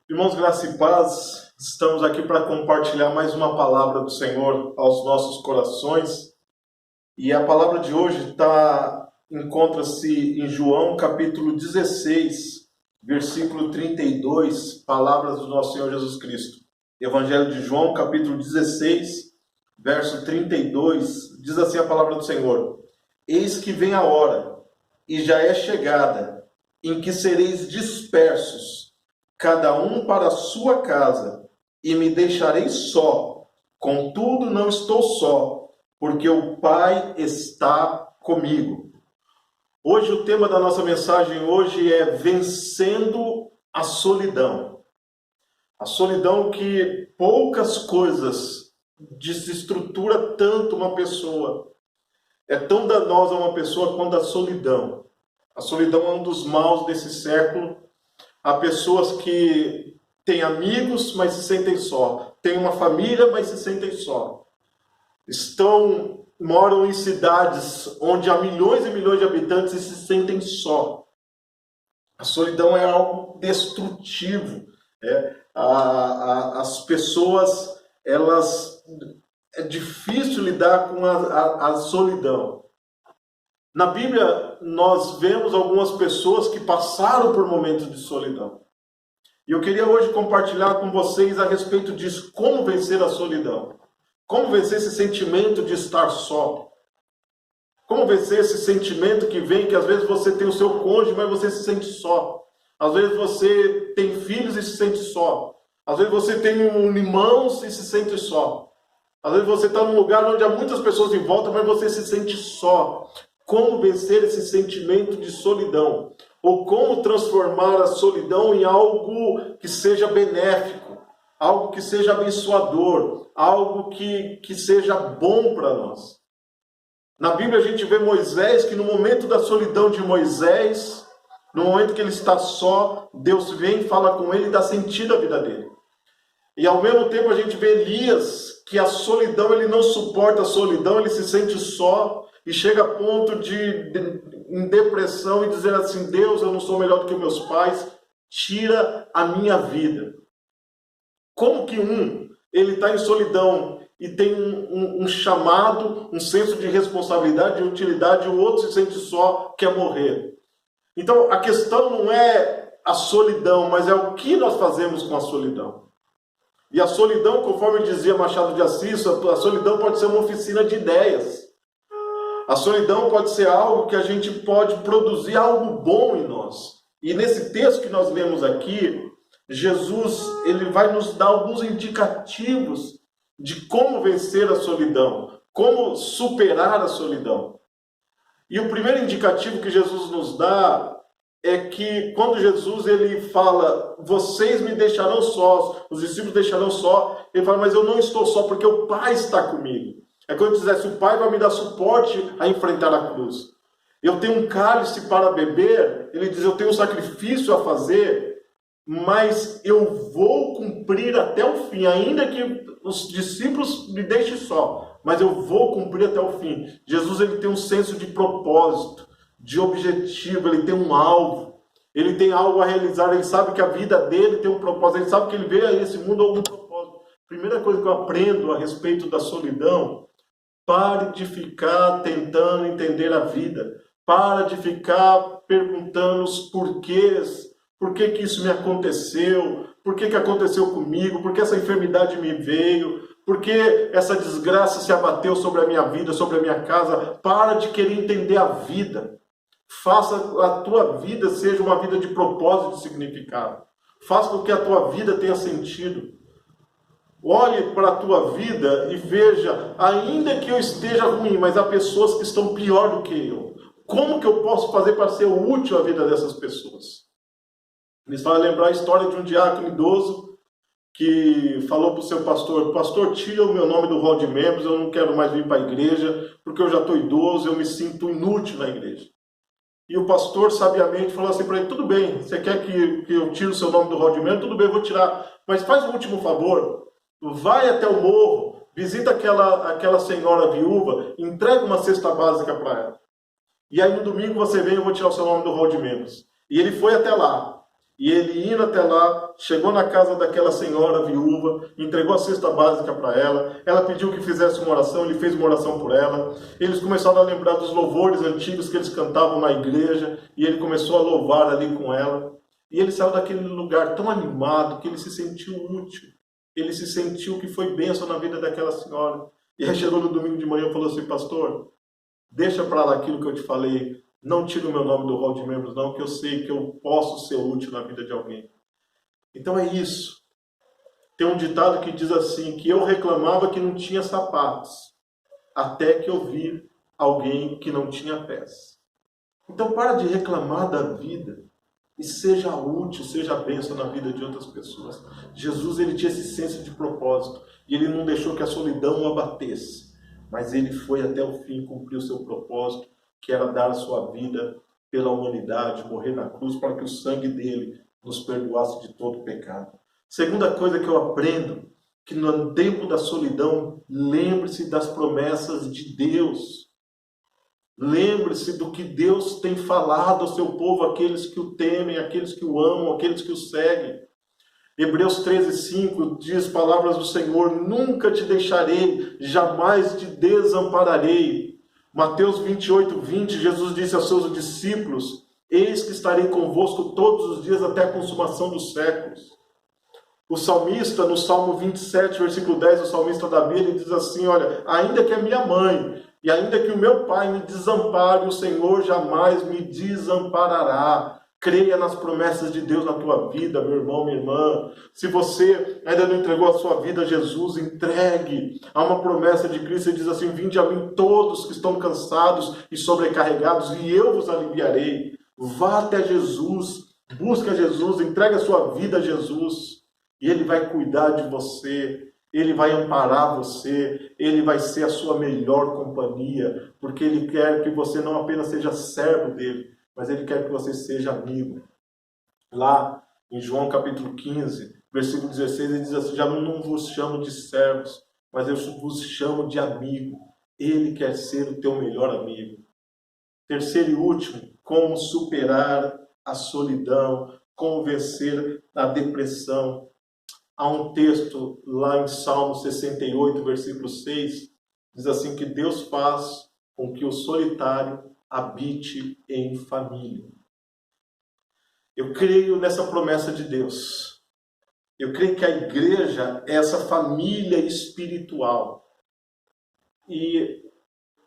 Irmãos, graça e paz, estamos aqui para compartilhar mais uma palavra do Senhor aos nossos corações. E a palavra de hoje encontra-se em João capítulo 16, versículo 32, palavras do nosso Senhor Jesus Cristo. Evangelho de João capítulo 16, verso 32, diz assim a palavra do Senhor: Eis que vem a hora, e já é chegada, em que sereis dispersos, cada um para a sua casa, e me deixarei só. Contudo, não estou só, porque o Pai está comigo. Hoje o tema da nossa mensagem hoje é vencendo a solidão. A solidão que poucas coisas desestrutura tanto uma pessoa. É tão danosa uma pessoa quanto a solidão. A solidão é um dos maus desse século. Há pessoas que têm amigos, mas se sentem só. Têm uma família, mas se sentem só. Moram em cidades onde há milhões e milhões de habitantes e se sentem só. A solidão é algo destrutivo. As pessoas, é difícil lidar com a solidão. Na Bíblia, nós vemos algumas pessoas que passaram por momentos de solidão. E eu queria hoje compartilhar com vocês a respeito disso, como vencer a solidão. Como vencer esse sentimento de estar só. Como vencer esse sentimento que vem, que às vezes você tem o seu cônjuge, mas você se sente só. Às vezes você tem filhos e se sente só. Às vezes você tem irmãos e se sente só. Às vezes você está num lugar onde há muitas pessoas em volta, mas você se sente só. Como vencer esse sentimento de solidão? Ou como transformar a solidão em algo que seja benéfico, algo que seja abençoador, algo que seja bom para nós. Na Bíblia a gente vê Moisés, que no momento da solidão de Moisés, no momento que ele está só, Deus vem, fala com ele e dá sentido à vida dele. E ao mesmo tempo a gente vê Elias, que a solidão, ele não suporta a solidão, ele se sente só, e chega a ponto em depressão e dizer assim: Deus, eu não sou melhor do que meus pais, tira a minha vida. Como que ele está em solidão e tem um chamado, um senso de responsabilidade e utilidade, e o outro se sente só, quer morrer? Então a questão não é a solidão, mas é o que nós fazemos com a solidão. E a solidão, conforme dizia Machado de Assis, a solidão pode ser uma oficina de ideias. A solidão pode ser algo que a gente pode produzir algo bom em nós. E nesse texto que nós lemos aqui, Jesus ele vai nos dar alguns indicativos de como vencer a solidão, como superar a solidão. E o primeiro indicativo que Jesus nos dá é que quando Jesus ele fala: vocês me deixarão sós, os discípulos deixarão só, ele fala: mas eu não estou só porque o Pai está comigo. É quando ele dizesse: o Pai vai me dar suporte a enfrentar a cruz. Eu tenho um cálice para beber, ele diz: eu tenho um sacrifício a fazer, mas eu vou cumprir até o fim, ainda que os discípulos me deixem só, mas eu vou cumprir até o fim. Jesus ele tem um senso de propósito, de objetivo, ele tem um alvo, ele tem algo a realizar, ele sabe que a vida dele tem um propósito, ele sabe que ele veio a esse mundo com algum propósito. Primeira coisa que eu aprendo a respeito da solidão: pare de ficar tentando entender a vida. Para de ficar perguntando os porquês. Por que isso me aconteceu? Por que aconteceu comigo? Por que essa enfermidade me veio? Por que essa desgraça se abateu sobre a minha vida, sobre a minha casa? Para de querer entender a vida. Faça a tua vida seja uma vida de propósito e significado. Faça com que a tua vida tenha sentido. Olhe para a tua vida e veja, ainda que eu esteja ruim, mas há pessoas que estão pior do que eu. Como que eu posso fazer para ser útil à vida dessas pessoas? Eles vão lembrar a história de um diácono idoso que falou para o seu pastor: pastor, tira o meu nome do rol de membros, eu não quero mais vir para a igreja, porque eu já estou idoso, eu me sinto inútil na igreja. E o pastor sabiamente falou assim para ele: tudo bem, você quer que eu tire o seu nome do rol de membros? Tudo bem, eu vou tirar, mas faz um último favor. Vai até o morro, visita aquela senhora viúva, entrega uma cesta básica para ela. E aí no domingo você vem, eu vou tirar o seu nome do rol de membros. E ele foi até lá. E ele indo até lá, chegou na casa daquela senhora viúva, entregou a cesta básica para ela pediu que fizesse uma oração, ele fez uma oração por ela. Eles começaram a lembrar dos louvores antigos que eles cantavam na igreja, e ele começou a louvar ali com ela. E ele saiu daquele lugar tão animado que ele se sentiu útil. Ele se sentiu que foi bênção na vida daquela senhora. E aí chegou no domingo de manhã e falou assim: pastor, deixa para lá aquilo que eu te falei. Não tira o meu nome do hall de membros, não, que eu sei que eu posso ser útil na vida de alguém. Então é isso. Tem um ditado que diz assim, que eu reclamava que não tinha sapatos, até que eu vi alguém que não tinha pés. Então para de reclamar da vida e seja útil, seja bênção na vida de outras pessoas. Jesus, ele tinha esse senso de propósito, e ele não deixou que a solidão o abatesse, mas ele foi até o fim cumprir o seu propósito, que era dar a sua vida pela humanidade, morrer na cruz para que o sangue dele nos perdoasse de todo pecado. Segunda coisa que eu aprendo, que no tempo da solidão, lembre-se das promessas de Deus. Lembre-se do que Deus tem falado ao seu povo, aqueles que o temem, aqueles que o amam, aqueles que o seguem. Hebreus 13:5 diz, palavras do Senhor: nunca te deixarei, jamais te desampararei. Mateus 28:20, Jesus disse aos seus discípulos: eis que estarei convosco todos os dias até a consumação dos séculos. O salmista, no Salmo 27, versículo 10, o salmista Davi, ele diz assim: olha, ainda que a minha mãe e ainda que o meu pai me desampare, o Senhor jamais me desamparará. Creia nas promessas de Deus na tua vida, meu irmão, minha irmã. Se você ainda não entregou a sua vida a Jesus, entregue. Há uma promessa de Cristo, ele diz assim: vinde a mim todos que estão cansados e sobrecarregados, e eu vos aliviarei. Vá até Jesus, busque a Jesus, entregue a sua vida a Jesus, e Ele vai cuidar de você, Ele vai amparar você, Ele vai ser a sua melhor companhia, porque Ele quer que você não apenas seja servo dEle, mas Ele quer que você seja amigo. Lá em João capítulo 15, versículo 16, ele diz assim: já não vos chamo de servos, mas eu vos chamo de amigo. Ele quer ser o teu melhor amigo. Terceiro e último, como superar a solidão, como vencer a depressão. Há um texto lá em Salmo 68, versículo 6, diz assim, que Deus faz com que o solitário habite em família. Eu creio nessa promessa de Deus. Eu creio que a igreja é essa família espiritual. E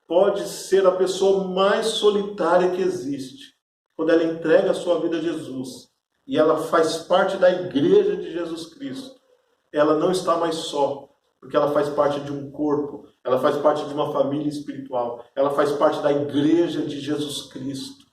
pode ser a pessoa mais solitária que existe, quando ela entrega a sua vida a Jesus e ela faz parte da igreja de Jesus Cristo. Ela não está mais só, porque ela faz parte de um corpo, ela faz parte de uma família espiritual, ela faz parte da igreja de Jesus Cristo.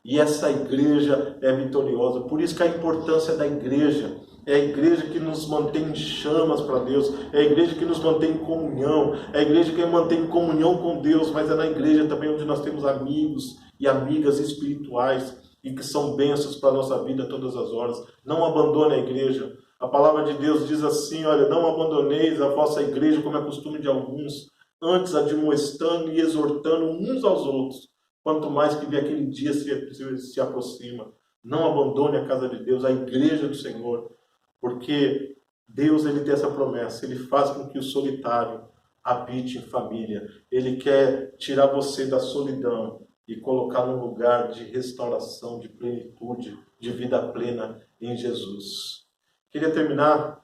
E essa igreja é vitoriosa. Por isso que a importância da igreja é a igreja que nos mantém em chamas para Deus, é a igreja que nos mantém em comunhão, é a igreja que mantém em comunhão com Deus, mas é na igreja também onde nós temos amigos e amigas espirituais e que são bênçãos para a nossa vida todas as horas. Não abandone a igreja. A palavra de Deus diz assim, olha, não abandoneis a vossa igreja como é costume de alguns, antes admoestando e exortando uns aos outros, quanto mais que aquele dia se aproxima. Não abandone a casa de Deus, a igreja do Senhor, porque Deus, ele tem essa promessa, ele faz com que o solitário habite em família. Ele quer tirar você da solidão e colocar num lugar de restauração, de plenitude, de vida plena em Jesus. Queria terminar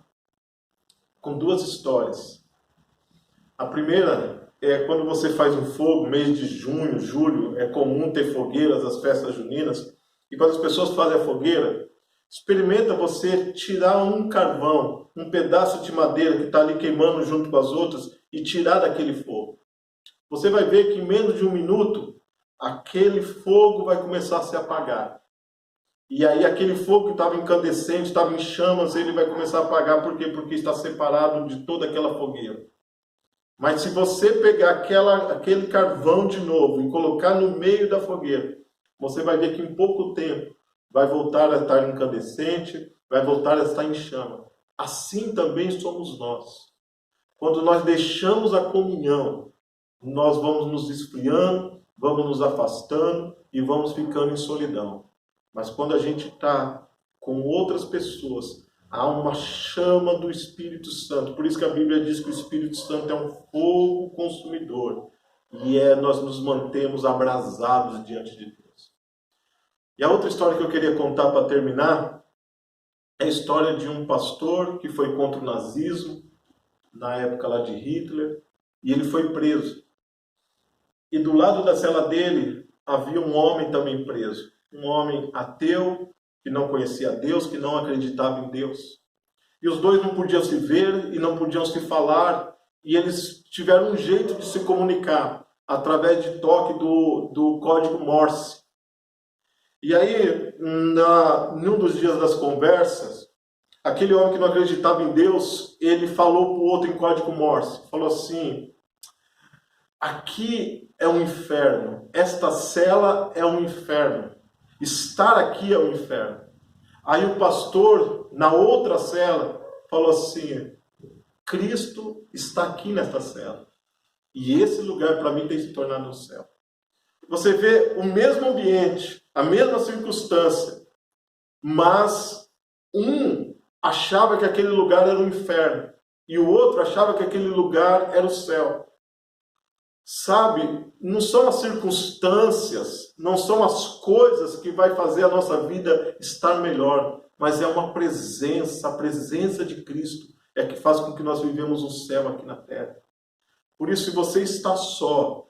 com duas histórias. A primeira é quando você faz um fogo, mês de junho, julho, é comum ter fogueiras, as festas juninas, e quando as pessoas fazem a fogueira, experimenta você tirar um carvão, um pedaço de madeira que está ali queimando junto com as outras e tirar daquele fogo. Você vai ver que em menos de um minuto, aquele fogo vai começar a se apagar. E aí aquele fogo que estava incandescente, estava em chamas, ele vai começar a apagar. Por quê? Porque está separado de toda aquela fogueira. Mas se você pegar aquele carvão de novo e colocar no meio da fogueira, você vai ver que em pouco tempo vai voltar a estar incandescente, vai voltar a estar em chama. Assim também somos nós. Quando nós deixamos a comunhão, nós vamos nos esfriando, vamos nos afastando e vamos ficando em solidão. Mas quando a gente está com outras pessoas, há uma chama do Espírito Santo. Por isso que a Bíblia diz que o Espírito Santo é um fogo consumidor. E nós nos mantemos abrasados diante de Deus. E a outra história que eu queria contar para terminar é a história de um pastor que foi contra o nazismo, na época lá de Hitler, e ele foi preso. E do lado da cela dele havia um homem também preso. Um homem ateu, que não conhecia Deus, que não acreditava em Deus. E os dois não podiam se ver e não podiam se falar, e eles tiveram um jeito de se comunicar, através de toque do código Morse. E aí, num dos dias das conversas, aquele homem que não acreditava em Deus, ele falou para o outro em código Morse, falou assim: aqui é um inferno, esta cela é um inferno, estar aqui é um inferno. Aí o pastor, na outra cela, falou assim: Cristo está aqui nesta cela. E esse lugar para mim tem se tornado um céu. Você vê o mesmo ambiente, a mesma circunstância, mas um achava que aquele lugar era um inferno e o outro achava que aquele lugar era o céu. Sabe, não são as circunstâncias, não são as coisas que vai fazer a nossa vida estar melhor, mas é uma presença, a presença de Cristo é que faz com que nós vivemos um céu aqui na terra. Por isso, se você está só,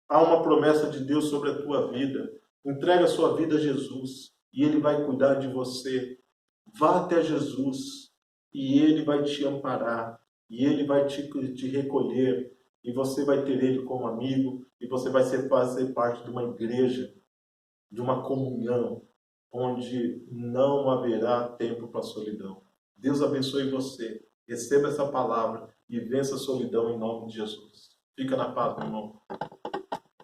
há uma promessa de Deus sobre a tua vida. Entrega a sua vida a Jesus e Ele vai cuidar de você. Vá até Jesus e Ele vai te amparar e Ele vai te recolher. E você vai ter Ele como amigo, e você vai fazer parte de uma igreja, de uma comunhão, onde não haverá tempo para a solidão. Deus abençoe você, receba essa palavra e vença a solidão em nome de Jesus. Fica na paz, meu irmão.